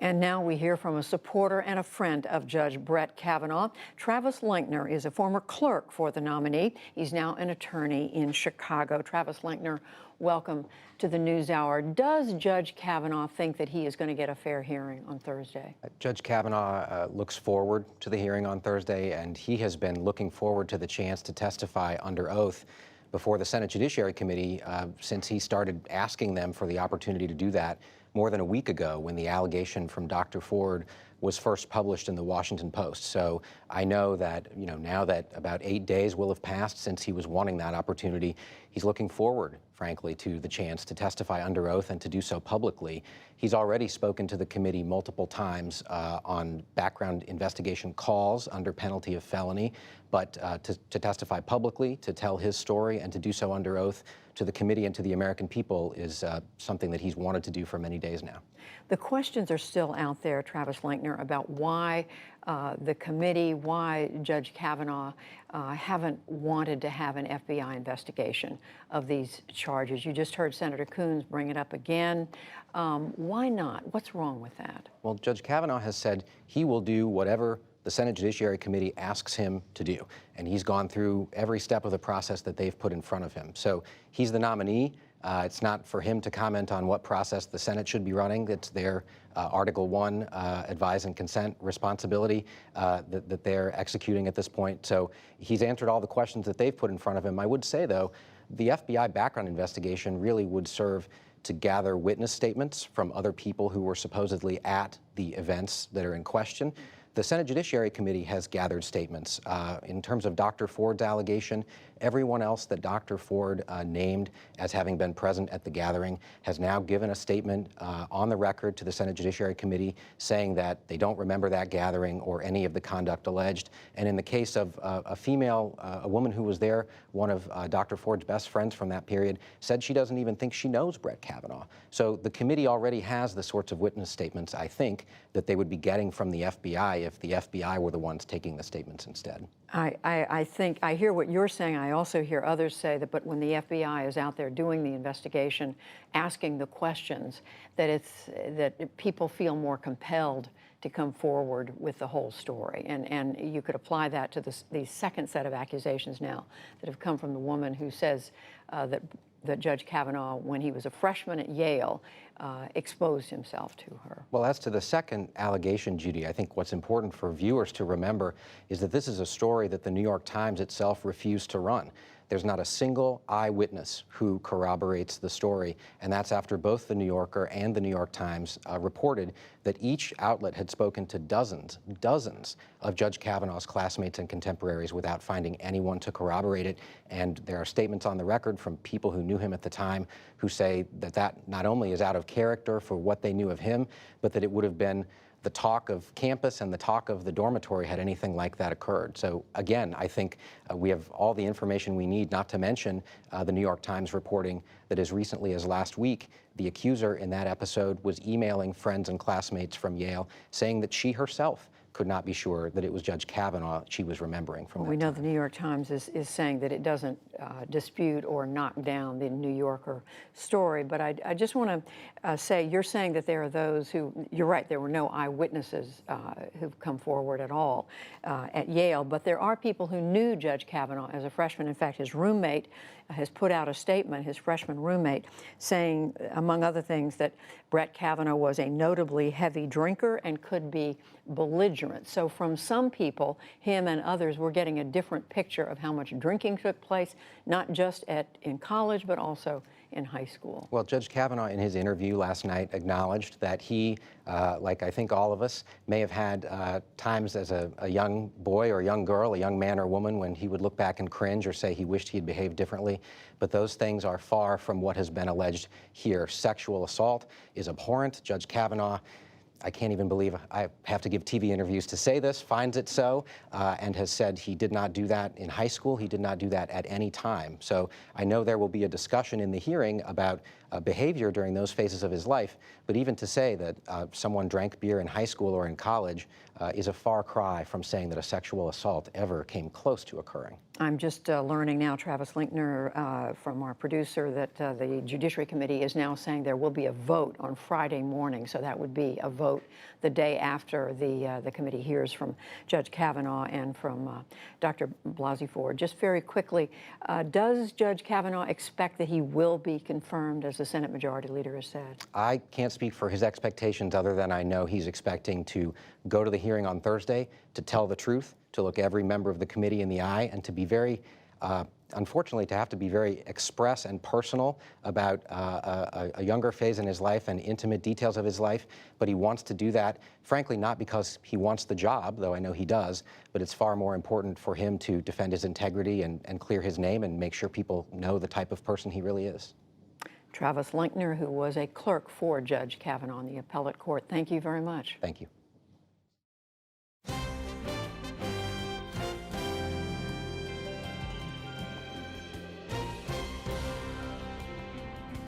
And now we hear from a supporter and a friend of Judge Brett Kavanaugh. Travis Lenkner is a former clerk for the nominee. He's now an attorney in Chicago. Travis Lenkner, welcome to the NewsHour. Does Judge Kavanaugh think that he is going to get a fair hearing on Thursday? Judge Kavanaugh looks forward to the hearing on Thursday, and he has been looking forward to the chance to testify under oath before the Senate Judiciary Committee since he started asking them for the opportunity to do that more than a week ago when the allegation from Dr. Ford was first published in the Washington Post. So I know that, now that about 8 days will have passed since he was wanting that opportunity, he's looking forward, frankly, to the chance to testify under oath and to do so publicly. He's already spoken to the committee multiple times on background investigation calls under penalty of felony, but to testify publicly, to tell his story, and to do so under oath to the committee and to the American people is something that he's wanted to do for many days now. The questions are still out there, Travis Lenkner, about why the committee, why Judge Kavanaugh haven't wanted to have an FBI investigation of these charges. You just heard Senator Coons bring it up again. Why not? What's wrong with that? Well, Judge Kavanaugh has said he will do whatever the Senate Judiciary Committee asks him to do, and he's gone through every step of the process that they've put in front of him. So he's the nominee. It's not for him to comment on what process the Senate should be running. It's their Article I advise and consent responsibility that they're executing at this point. So he's answered all the questions that they've put in front of him. I would say, though, the FBI background investigation really would serve to gather witness statements from other people who were supposedly at the events that are in question. The Senate Judiciary Committee has gathered statements. In terms of Dr. Ford's allegation, everyone else that Dr. Ford named as having been present at the gathering has now given a statement on the record to the Senate Judiciary Committee saying that they don't remember that gathering or any of the conduct alleged. And in the case of a female, a woman who was there, one of Dr. Ford's best friends from that period, said she doesn't even think she knows Brett Kavanaugh. So the committee already has the sorts of witness statements, I think, that they would be getting from the FBI if the FBI were the ones taking the statements instead. I think I hear what you're saying. I also hear others say that, but when the FBI is out there doing the investigation, asking the questions, that people feel more compelled to come forward with the whole story. And you could apply that to the second set of accusations now that have come from the woman who says that Judge Kavanaugh, when he was a freshman at Yale, exposed himself to her. Well, as to the second allegation, Judy, I think what's important for viewers to remember is that this is a story that the New York Times itself refused to run. There's not a single eyewitness who corroborates the story, and that's after both the New Yorker and the New York Times reported that each outlet had spoken to dozens of Judge Kavanaugh's classmates and contemporaries without finding anyone to corroborate it. And there are statements on the record from people who knew him at the time who say that not only is out of character for what they knew of him, but that it would have been the talk of campus and the talk of the dormitory had anything like that occurred. So again, I think we have all the information we need, not to mention the New York Times reporting that as recently as last week, the accuser in that episode was emailing friends and classmates from Yale saying that she herself could not be sure that it was Judge Kavanaugh she was remembering from that We know time. the New York Times is saying that it doesn't dispute or knock down the New Yorker story, but I just want to say, you're saying that there are those who, you're right, there were no eyewitnesses who've come forward at all at Yale, but there are people who knew Judge Kavanaugh as a freshman. In fact, his roommate has put out a statement, his freshman roommate, saying, among other things, that Brett Kavanaugh was a notably heavy drinker and could be belligerent. So from some people, him and others, we're getting a different picture of how much drinking took place, not just in college, but also in high school. Well, Judge Kavanaugh, in his interview last night, acknowledged that he, like I think all of us, may have had times as a young boy or young girl, a young man or woman, when he would look back and cringe or say he wished he had behaved differently. But those things are far from what has been alleged here. Sexual assault is abhorrent. Judge Kavanaugh, I can't even believe I have to give TV interviews to say this, finds it so, and has said he did not do that in high school. He did not do that at any time. So I know there will be a discussion in the hearing about behavior during those phases of his life. But even to say that someone drank beer in high school or in college is a far cry from saying that a sexual assault ever came close to occurring. I'm just learning now, Travis Linkner, from our producer, that the Judiciary Committee is now saying there will be a vote on Friday morning. So that would be a vote the day after the committee hears from Judge Kavanaugh and from Dr. Blasey Ford. Just very quickly, does Judge Kavanaugh expect that he will be confirmed, as the Senate Majority Leader has said? I can't speak for his expectations other than I know he's expecting to go to the hearing on Thursday, to tell the truth, to look every member of the committee in the eye, and to be very, unfortunately, to have to be very express and personal about a younger phase in his life and intimate details of his life. But he wants to do that, frankly, not because he wants the job, though I know he does, but it's far more important for him to defend his integrity and clear his name and make sure people know the type of person he really is. Travis Linkner, who was a clerk for Judge Kavanaugh in the appellate court, thank you very much. Thank you.